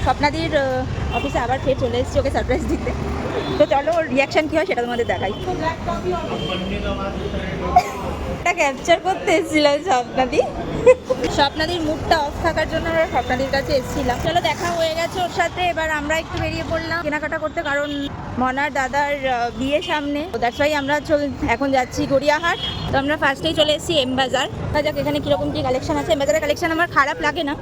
স্বপ্নাদির অফিসে আবার ফের চলে এসেছি ওকে সারপ্রাইজ দিতে। তো চলো ওর রিয়াকশান কী হয় সেটা তোমাদের দেখাই। এটা ক্যাপচার করতে এসেছিলাম স্বপ্নাদি। স্বপ্নাদির মুডটা অফ থাকার জন্য আমরা স্বপ্নাদির কাছে এসেছিলাম। চলো দেখা হয়ে গেছে ওর সাথে, এবার আমরা একটু বেরিয়ে পড়লাম কেনাকাটা করতে, কারণ মনার দাদার বিয়ে সামনে। দ্যাটস ওয়াই আমরা এখন যাচ্ছি গড়িয়াহাট। তো আমরা ফার্স্টেই চলে এসেছি এম বাজার। যাক এখানে কীরকম কী কালেকশন আছে। এম বাজারের কালেকশন আমার খারাপ লাগে না।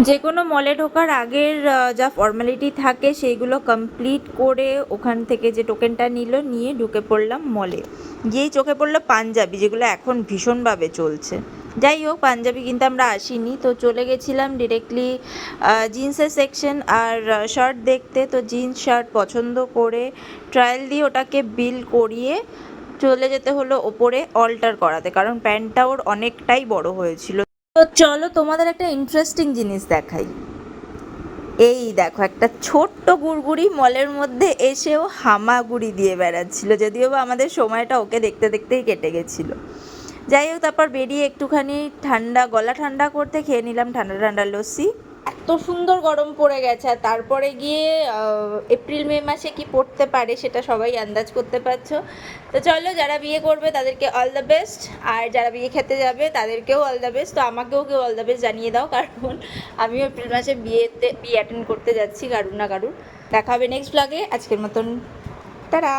যে কোনো মলে ঢোকার আগের যা ফর্মালিটি থাকে সেইগুলো কমপ্লিট করে ওখান থেকে যে টোকেনটা নিয়ে ঢুকে পড়লাম মলে। গিয়েই চোখে পড়লো পাঞ্জাবি, যেগুলো এখন ভীষণভাবে চলছে। যাই হোক, পাঞ্জাবি কিনতে আমরা আসিনি, তো চলে গেছিলাম ডিরেক্টলি জিন্সের সেকশন আর শার্ট দেখতে। তো জিন্স শার্ট পছন্দ করে ট্রায়াল দিয়ে ওটাকে বিল করিয়ে চলে যেতে হলো ওপরে অল্টার করাতে, কারণ প্যান্টটা ওর অনেকটাই বড় হয়েছিল। তো চলো তোমাদের একটা ইন্টারেস্টিং জিনিস দেখাই। এই দেখো, একটা ছোট্ট গুড়গুড়ি মলের মধ্যে এসেও হামাগুড়ি দিয়ে বেড়াচ্ছিল, যদিও বা আমাদের সময়টা ওকে দেখতে দেখতেই কেটে গেছিলো। যাই হোক, তারপর বেরিয়ে একটুখানি গলা ঠান্ডা করতে খেয়ে নিলাম ঠান্ডা ঠান্ডা লস্যি। এত সুন্দর গরম পড়ে গেছে, আর তারপরে গিয়ে এপ্রিল মে মাসে কি পড়তে পারে সেটা সবাই আন্দাজ করতে পারছো। তো চলো, যারা বিয়ে করবে তাদেরকে অল দ্য বেস্ট, আর যারা বিয়ে খেতে যাবে তাদেরকেও অল দ্য বেস্ট। তো আমাকেও কেউ অল দ্য বেস্ট জানিয়ে দাও, কারণ আমিও এপ্রিল মাসে বিয়ে অ্যাটেন্ড করতে যাচ্ছি কারুর না কারুর। দেখা হবে নেক্সট ব্লগে। আজকের মতন টাটা।